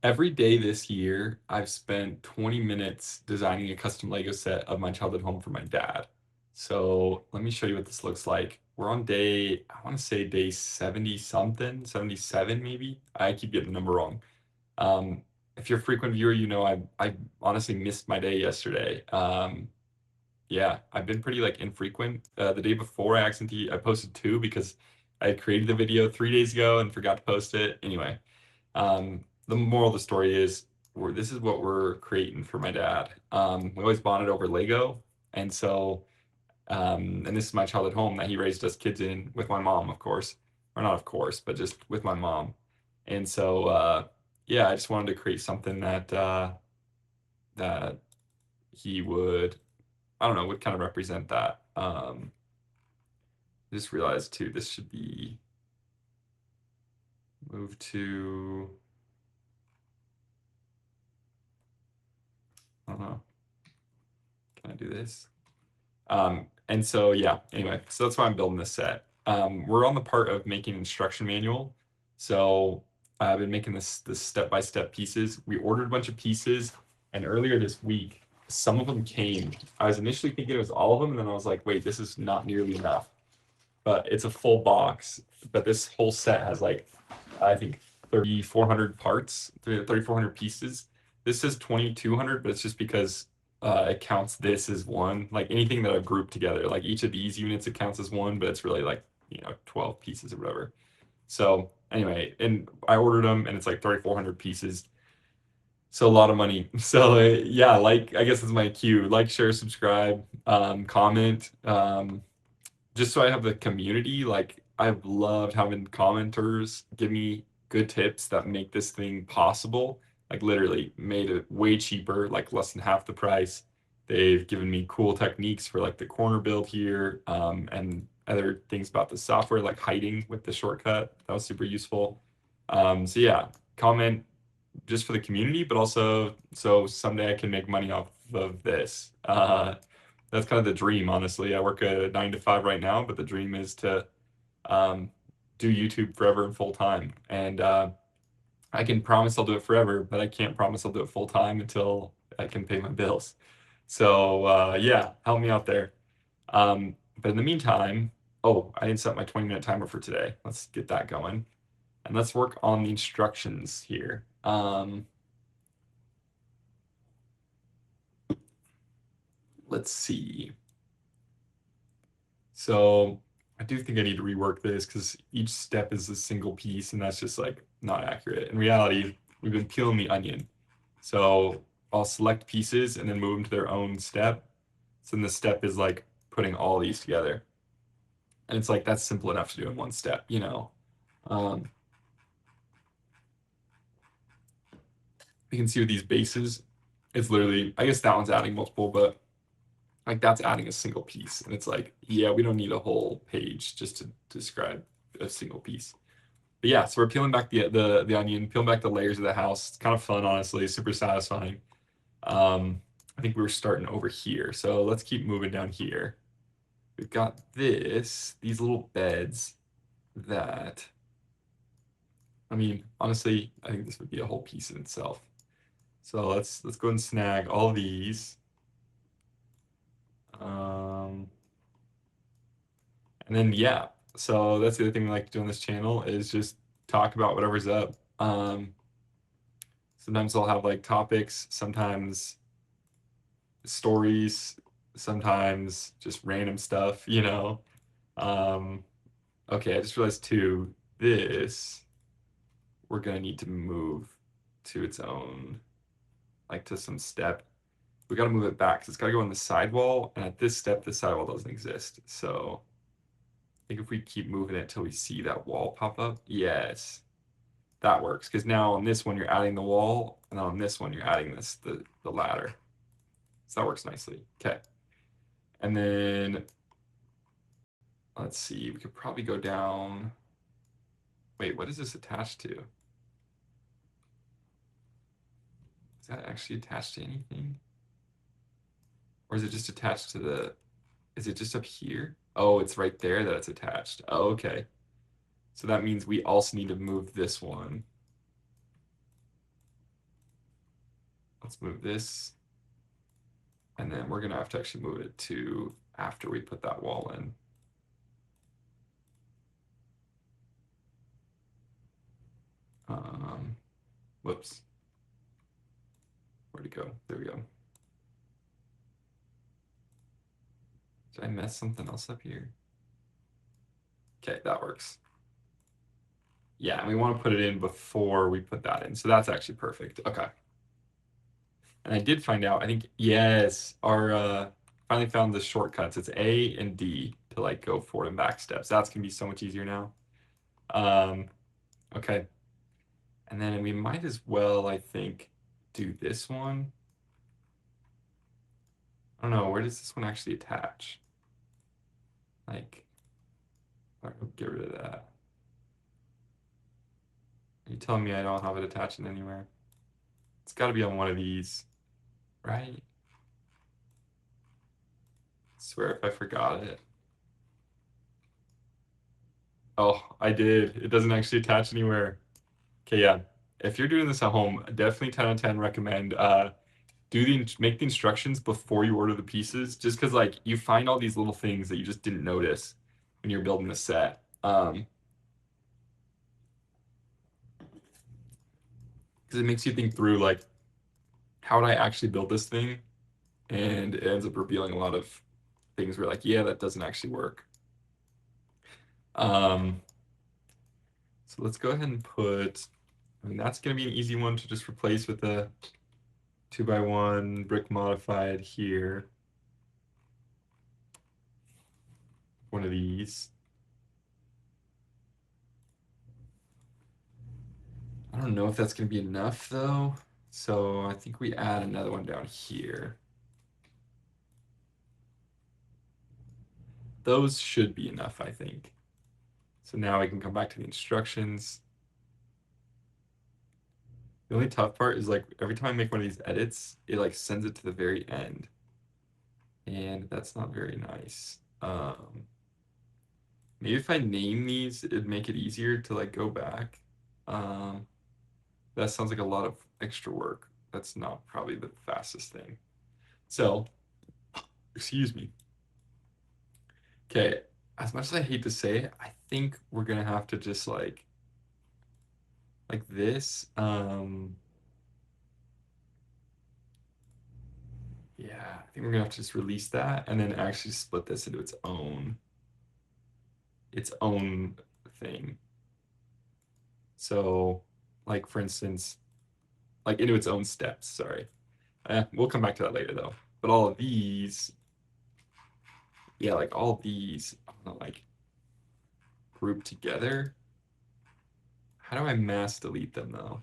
Every day this year, I've spent 20 minutes designing a custom Lego set of my childhood home for my dad. So let me show you what this looks like. We're on day, I want to say day 70 something, 77 maybe. I keep getting the number wrong. Um, if you're a frequent viewer, you know I honestly missed my day yesterday. Yeah, I've been pretty like infrequent. The day before I posted two because I had created the video 3 days ago and forgot to post it. Anyway, the moral of the story is this is what we're creating for my dad. We always bonded over Lego, and and this is my childhood home that he raised us kids in with my mom, of course, or not of course, but just with my mom. And yeah, I just wanted to create something that he would, I don't know, would kind of represent that. I just realized too, this should be moved to, I don't know, can I do this? And so yeah, anyway, so that's why I'm building this set. We're on the part of making instruction manual. So I've been making this step-by-step pieces. We ordered a bunch of pieces, and earlier this week, some of them came. I was initially thinking it was all of them, and then I was like, wait, this is not nearly enough. But it's a full box. But this whole set has like, I think 3,400 parts, 3,400 pieces. This says 2,200, but it's just because it counts this as one. Like anything that I've grouped together, like each of these units, it counts as one, but it's really like, 12 pieces or whatever. So anyway, and I ordered them and it's like 3,400 pieces. So a lot of money. So yeah, like I guess it's my cue. Like, share, subscribe, comment. Just so I have the community, like I've loved having commenters give me good tips that make this thing possible. Like literally made it way cheaper, like less than half the price. They've given me cool techniques for like the corner build here, and other things about the software, like hiding with the shortcut. That was super useful. So yeah, comment just for the community, but also so someday I can make money off of this. That's kind of the dream, honestly. I work a 9 to 5 right now, but the dream is to um, do YouTube forever and full time. And I can promise I'll do it forever, but I can't promise I'll do it full time until I can pay my bills. So yeah, help me out there. But in the meantime, oh, I didn't set my 20-minute timer for today. Let's get that going. And let's work on the instructions here. Let's see. So I do think I need to rework this because each step is a single piece, and that's just like not accurate. In reality, we've been peeling the onion. So I'll select pieces and then move them to their own step. So then the step is like putting all these together. And it's like that's simple enough to do in one step, you know. Um, you can see with these bases, it's literally, I guess that one's adding multiple, but like that's adding a single piece. And it's like, yeah, we don't need a whole page just to describe a single piece. But yeah, so we're peeling back the onion, peeling back the layers of the house. It's kind of fun, honestly, super satisfying. I think we were starting over here. So let's keep moving down here. We've got these little beds that, I mean, honestly, I think this would be a whole piece in itself. So let's go and snag all these. And then yeah, so that's the other thing we like to do on this channel is just talk about whatever's up. Sometimes I'll have like topics, sometimes stories, sometimes just random stuff, you know. Um, okay, I just realized too, this we're gonna need to move to its own, like to some step. We gotta move it back because it's gotta go on the sidewall, and at this step, the sidewall doesn't exist. So I think if we keep moving it till we see that wall pop up, yes, that works. Because now on this one, you're adding the wall, and on this one, you're adding the ladder. So that works nicely. Okay. And then let's see, we could probably go down. Wait, what is this attached to? Is that actually attached to anything? Or is it just attached to is it just up here? Oh, it's right there that it's attached. Oh, okay. So that means we also need to move this one. let's move this. And then we're gonna have to actually move it to after we put that wall in. Whoops. Where'd it go? There we go. Did I mess something else up here? Okay, that works. Yeah, and we want to put it in before we put that in. So that's actually perfect. Okay. And I did find out, I think, yes, our finally found the shortcuts. It's A and D to like go forward and back steps. That's gonna be so much easier now. Okay. And then we might as well, I think, do this one. I don't know, where does this one actually attach? Like, all right, get rid of that. Are you telling me I don't have it attaching anywhere? It's got to be on one of these, right? I swear if I forgot it. Oh, I did. It doesn't actually attach anywhere. Okay, yeah. If you're doing this at home, definitely 10 out of 10 recommend make the instructions before you order the pieces, just because like you find all these little things that you just didn't notice when you're building the set. Because it makes you think through like how would I actually build this thing? And it ends up revealing a lot of things where like, yeah, that doesn't actually work. So let's go ahead and put, I mean, that's going to be an easy one to just replace with a 2x1 brick modified here. One of these. I don't know if that's going to be enough though. So I think we add another one down here. Those should be enough, I think. So now we can come back to the instructions. The only tough part is like every time I make one of these edits, it like sends it to the very end. And that's not very nice. Maybe if I name these, it'd make it easier to like go back. That sounds like a lot of extra work. That's not probably the fastest thing. So, excuse me. Okay, as much as I hate to say it, I think we're gonna have to just like this. Yeah, I think we're gonna have to just release that and then actually split this into its own thing. So, like for instance, like into its own steps, sorry. We'll come back to that later though. But all of these, yeah, like all these, I'm gonna like group together. How do I mass delete them though?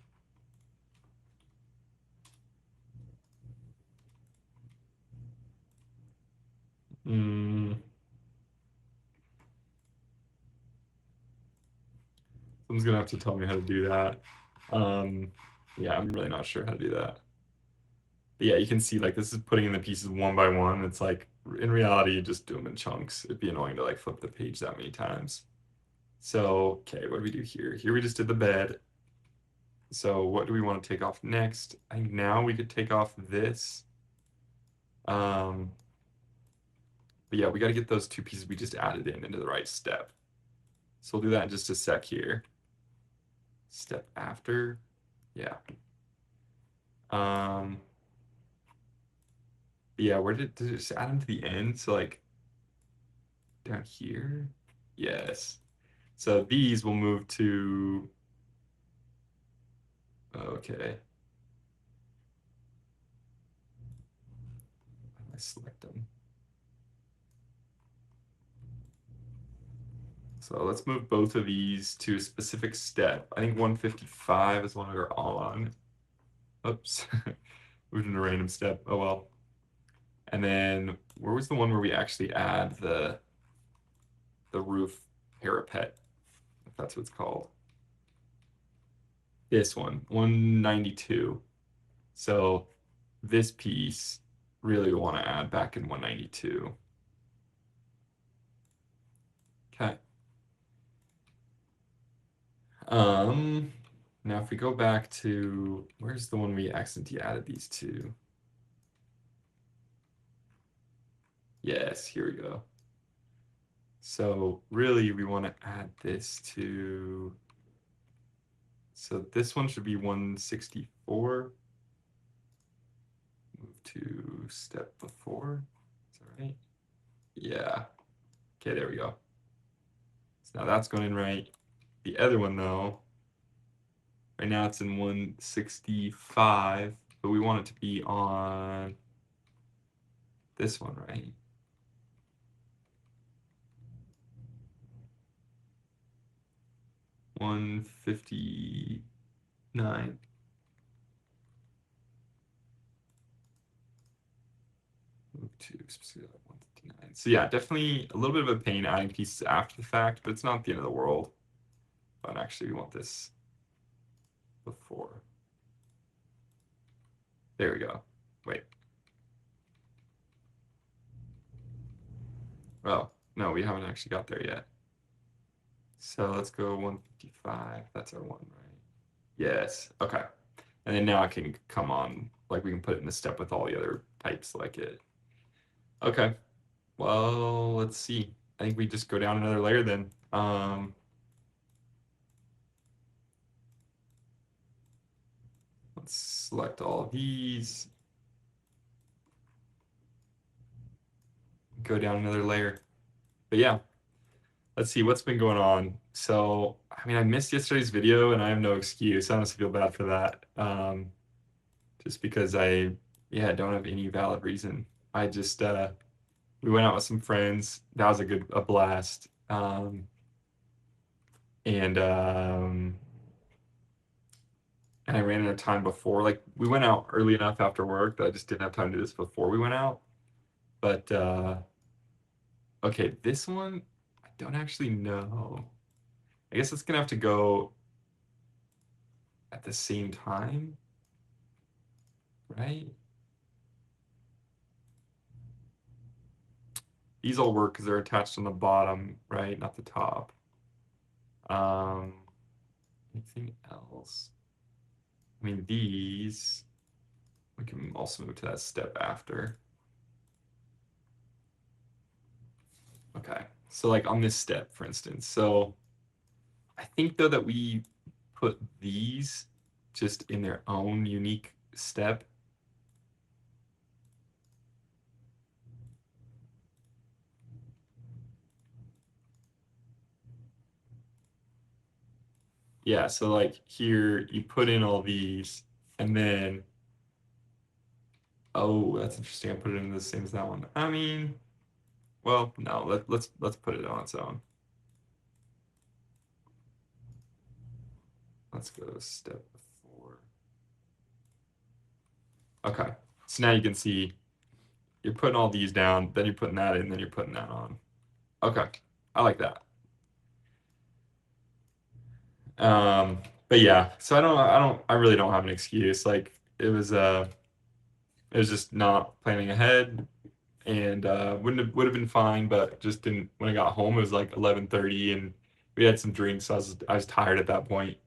Someone's gonna have to tell me how to do that. Yeah, I'm really not sure how to do that. But yeah, you can see like this is putting in the pieces one by one. It's like in reality, you just do them in chunks. It'd be annoying to like flip the page that many times. So, okay, what do we do here? Here we just did the bed. So what do we want to take off next? I think now we could take off this. But yeah, we got to get those two pieces we just added into the right step. So we'll do that in just a sec here. Step after, yeah. Yeah, where did it just add them to the end? So like down here? Yes. So these will move to, okay. I select them. So let's move both of these to a specific step. I think 155 is one we're on. Oops. Moved in a random step. Oh well. And then where was the one where we actually add the roof parapet, if that's what it's called? This one, 192. So this piece really want to add back in 192. Okay. Now, if we go back to, where's the one we accidentally added these to? Yes, here we go. So really, we want to add this to, so this one should be 164. Move to step before. Is that right? Yeah. Okay, there we go. So now that's going in right. The other one, though, right now it's in 165, but we want it to be on this one, right? $159. Move to 159. So yeah, definitely a little bit of a pain adding pieces after the fact, but it's not the end of the world. But actually, we want this before. There we go. Wait. Oh, no, we haven't actually got there yet. So let's go 155. That's our one, right? Yes. Okay. And then now I can come on, like we can put it in the step with all the other types like it. Okay. Well, let's see. I think we just go down another layer then. Let's select all of these. Go down another layer. But yeah, let's see what's been going on. So, I mean, I missed yesterday's video and I have no excuse. I honestly feel bad for that. Just because yeah, don't have any valid reason. I just, we went out with some friends. That was a blast. And, and I ran out of time before. Like, we went out early enough after work that I just didn't have time to do this before we went out. But, okay, this one, I don't actually know. I guess it's gonna have to go at the same time, right? These all work because they're attached on the bottom, right? Not the top. Anything else? I mean, these, we can also move to that step after. Okay, so like on this step, for instance. So I think though that we put these just in their own unique step. Yeah, so like here you put in all these and then, oh, that's interesting. I put it in the same as that one. I mean, well, no, let's put it on its own. Let's go step 4. Okay, so now you can see you're putting all these down, then you're putting that in, then you're putting that on. Okay, I like that. But yeah, so I really don't have an excuse. Like it was just not planning ahead, and would have been fine, but just didn't. When I got home, it was like 11:30, and we had some drinks. So I was tired at that point.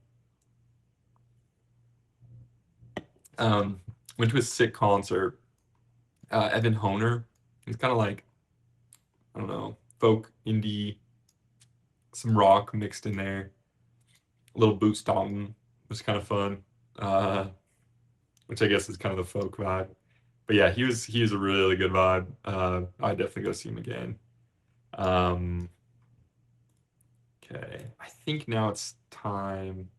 Um, Went to a sick concert. Evan Honer. He's kind of like, I don't know, folk indie, some rock mixed in there. A little boot stomping was kind of fun. Which I guess is kind of the folk vibe. But yeah, he was a really good vibe. I'd definitely go see him again. Um, okay, I think now it's time.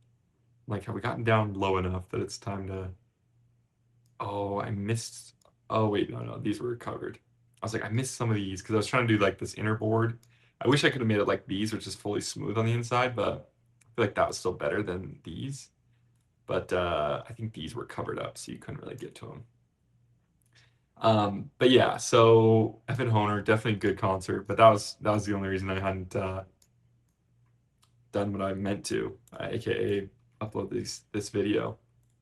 Like, have we gotten down low enough that it's time to? Oh, I missed. Oh wait, no, these were covered. I was like, I missed some of these because I was trying to do like this inner board. I wish I could have made it like these, which is fully smooth on the inside, but I feel like that was still better than these. But I think these were covered up, so you couldn't really get to them. But yeah, so Evan Honer, definitely a good concert, but that was the only reason I hadn't done what I meant to, aka upload this video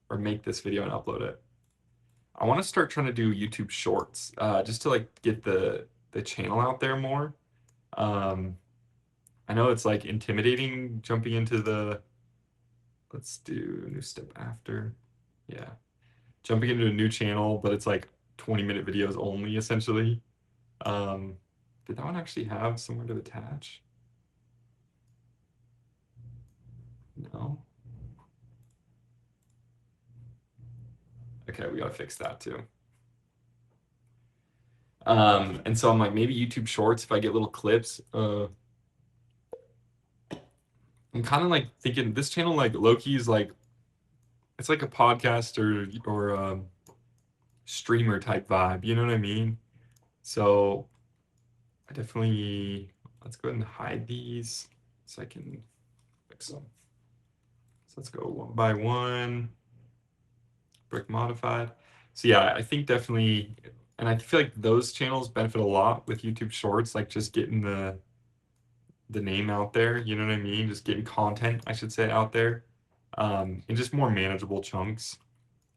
or make this video and upload it. I want to start trying to do YouTube Shorts, just to like get the channel out there more. I know it's like intimidating jumping into the let's do new step after. Yeah. Jumping into a new channel, but it's like 20-minute videos only, essentially. Did that one actually have somewhere to attach? No. Okay, we gotta fix that too. And so I'm like, maybe YouTube Shorts if I get little clips. I'm kind of like thinking this channel, like Loki, is like it's like a podcast or streamer type vibe. You know what I mean? So I definitely let's go ahead and hide these so I can fix them. So let's go one by one. Brick modified. So yeah, I think definitely, and I feel like those channels benefit a lot with YouTube Shorts, like just getting the name out there. You know what I mean? Just getting content, I should say, out there, in just more manageable chunks,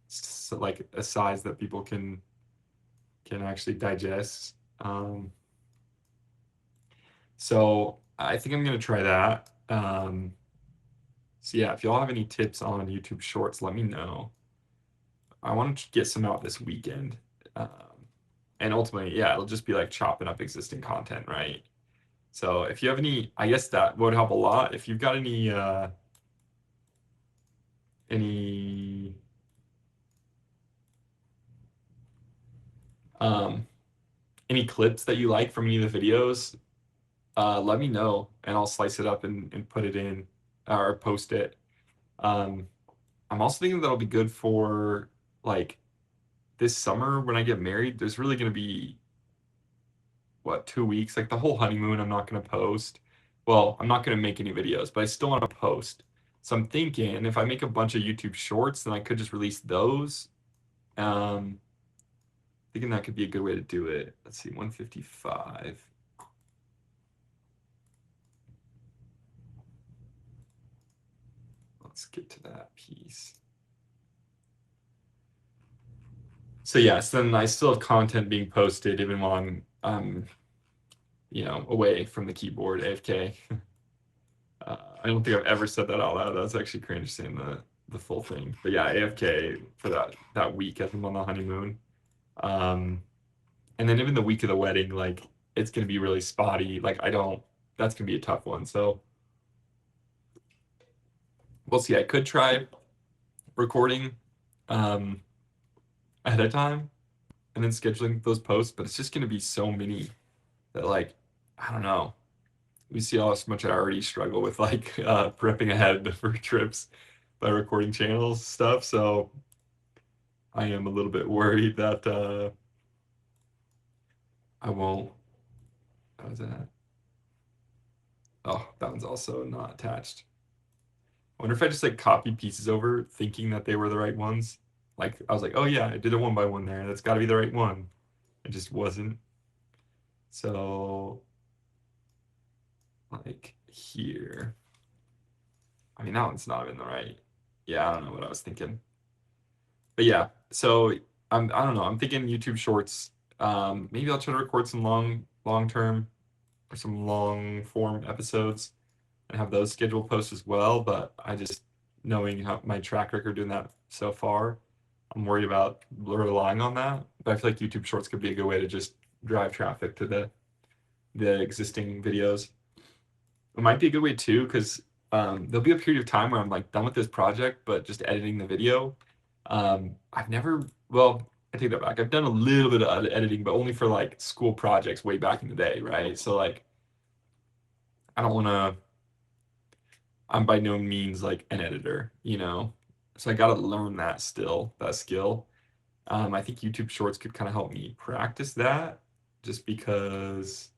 so like a size that people can actually digest. So I think I'm gonna try that. So yeah, if y'all have any tips on YouTube Shorts, let me know. I want to get some out this weekend. Um, and ultimately, yeah, it'll just be like chopping up existing content, right? So if you have any, I guess that would help a lot. If you've got any um any clips that you like from any of the videos, let me know and I'll slice it up and put it in or post it. Um, I'm also thinking that'll be good for like this summer when I get married. There's really gonna be what 2 weeks, like the whole honeymoon. I'm not gonna post. Well, I'm not gonna make any videos, but I still want to post. So I'm thinking if I make a bunch of YouTube shorts, then I could just release those. Um, Thinking that could be a good way to do it. Let's see, 155. Let's get to that piece. So yes, then I still have content being posted even while I'm away from the keyboard, AFK. I don't think I've ever said that out loud. That's actually cringe saying the full thing. But yeah, AFK for that week as I'm on the honeymoon. And then even the week of the wedding, like it's gonna be really spotty. Like that's gonna be a tough one. So we'll see. I could try recording um ahead of time and then scheduling those posts, but it's just gonna be so many that like I don't know. We see how much I already struggle with like prepping ahead for trips by recording channels stuff. So I am a little bit worried that I won't. How's that? Oh, that one's also not attached. I wonder if I just like copied pieces over thinking that they were the right ones. Like I was like, oh yeah, I did a one by one there. That's got to be the right one. It just wasn't. So like here. I mean, that one's not even the right. Yeah, I don't know what I was thinking. But yeah, so I don't know. I'm thinking YouTube Shorts. Maybe I'll try to record some long term or some long form episodes and have those scheduled posts as well. But I just knowing how my track record doing that so far, I'm worried about relying on that. But I feel like YouTube Shorts could be a good way to just drive traffic to the existing videos. It might be a good way too, because there'll be a period of time where I'm like done with this project, but just editing the video. I've never, well, I take that back. I've done a little bit of editing, but only for like school projects way back in the day, right? So like, I don't want to. I'm by no means like an editor, you know. So I got to learn that still, that skill. I think YouTube Shorts could kind of help me practice that, just because.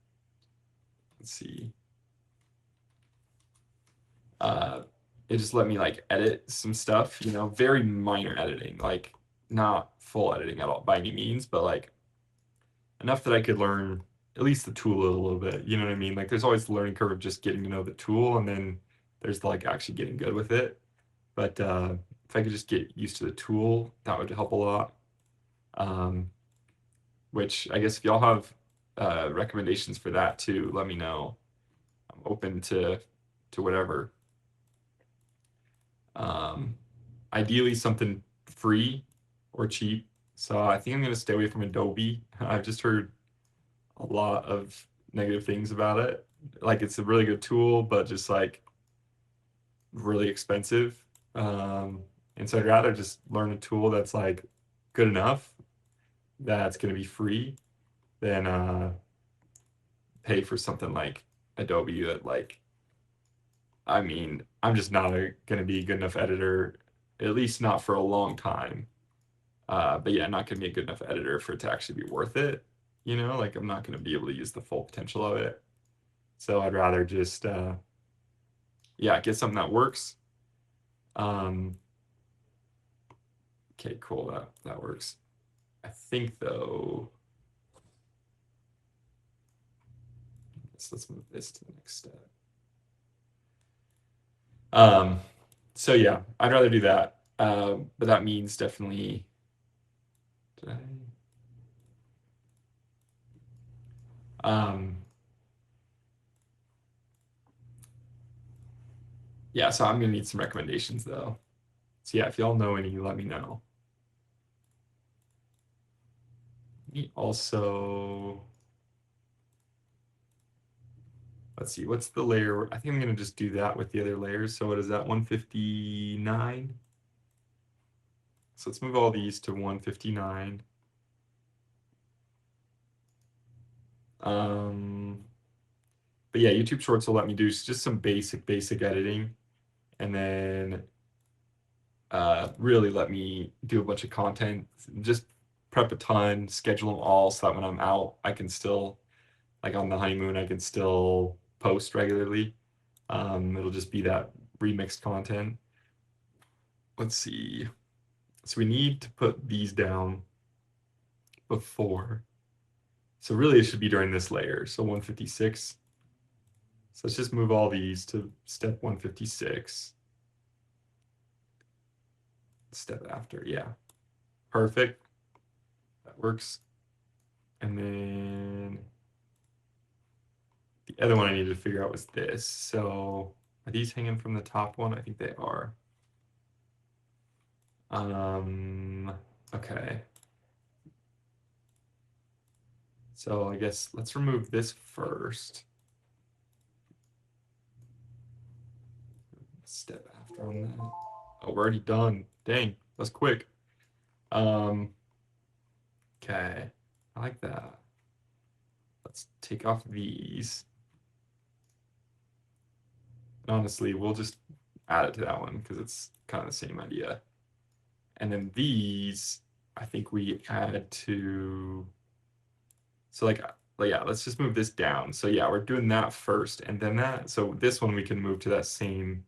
Let's see. uh, it just let me like edit some stuff, very minor editing, like not full editing at all by any means, but like enough that I could learn at least the tool a little bit. You know what I mean? Like there's always the learning curve of just getting to know the tool, and then there's like actually getting good with it. But if I could just get used to the tool, that would help a lot. Um, which I guess if y'all have recommendations for that too, let me know. I'm open to whatever. Ideally something free or cheap. So I think I'm going to stay away from Adobe. I've just heard a lot of negative things about it. Like it's a really good tool, but just like really expensive. And so I'd rather just learn a tool that's like good enough that's going to be free than pay for something like Adobe that like I mean, I'm just not going to be a good enough editor, at least not for a long time. But yeah, not going to be a good enough editor for it to actually be worth it. You know, like I'm not going to be able to use the full potential of it. So I'd rather just, yeah, get something that works. Um, okay, cool. That works. I think though, let's move this to the next step. Um, so yeah, I'd rather do that. But that means definitely. Did yeah, so I'm gonna need some recommendations though. So yeah, if y'all know any, let me know. Also, let's see, what's the layer? I think I'm gonna just do that with the other layers. So what is that, 159? So let's move all these to 159. But yeah, YouTube Shorts will let me do just some basic editing, and then really let me do a bunch of content, just prep a ton, schedule them all so that when I'm out, I can still, like on the honeymoon, I can still post regularly. It'll just be that remixed content. Let's see. So we need to put these down before. So really it should be during this layer. So 156. So let's just move all these to step 156. Step after, yeah. Perfect. That works. And then the other one I needed to figure out was this. So are these hanging from the top one? I think they are. Okay. So I guess let's remove this first. Step after on that. Oh, we're already done. Dang, that's quick. Okay, I like that. Let's take off these. And honestly, we'll just add it to that one because it's kind of the same idea. And then these, I think we add to, so like yeah, let's just move this down. So yeah, we're doing that first and then that. So this one we can move to that same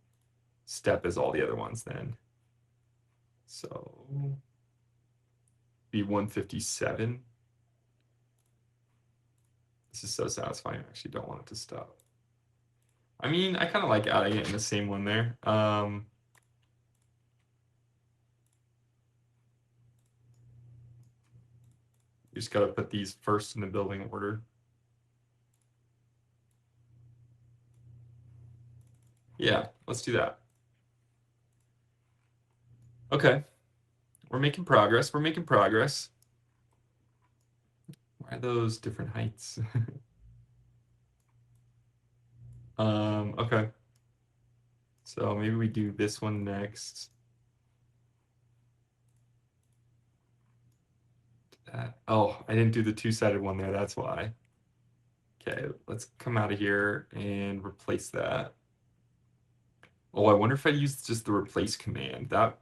step as all the other ones then. So be 157. This is so satisfying. I actually don't want it to stop. I mean, I kind of like adding it in the same one there. You just got to put these first in the building order. Yeah, let's do that. Okay. We're making progress. We're making progress. Why are those different heights? Okay. So maybe we do this one next. Oh, I didn't do the two-sided one there. That's why. Okay, let's come out of here and replace that. Oh, I wonder if I use just the replace command. That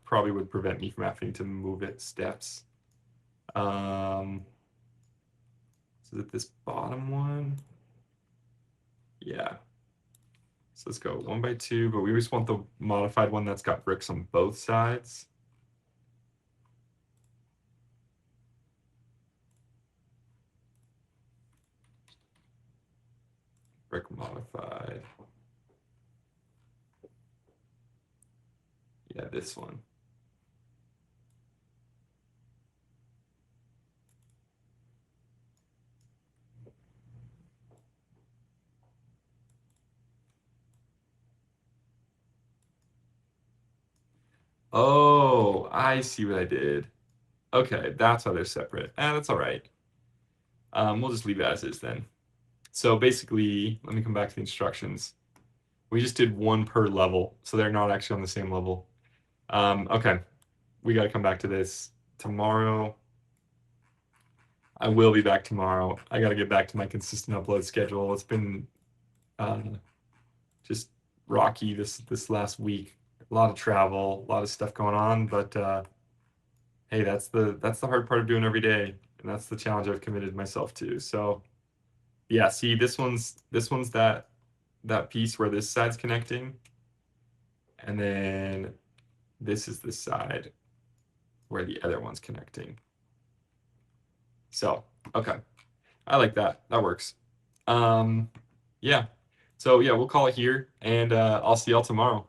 probably would prevent me from having to move it steps. So that this bottom one? Yeah. So let's go 1 by 2, but we just want the modified one that's got bricks on both sides. Brick modified. Yeah, this one. Oh, I see what I did. Okay, that's why they're separate. That's all right. We'll just leave it as is then. So basically, let me come back to the instructions. We just did one per level, so they're not actually on the same level. Okay, we got to come back to this tomorrow. I will be back tomorrow. I got to get back to my consistent upload schedule. It's been just rocky this last week. A lot of travel, a lot of stuff going on, but hey, that's the hard part of doing every day, and that's the challenge I've committed myself to. So yeah, see, this one's that piece where this side's connecting, and then this is the side where the other one's connecting. So okay, I like that. That works. Yeah. So yeah, we'll call it here, and I'll see y'all tomorrow.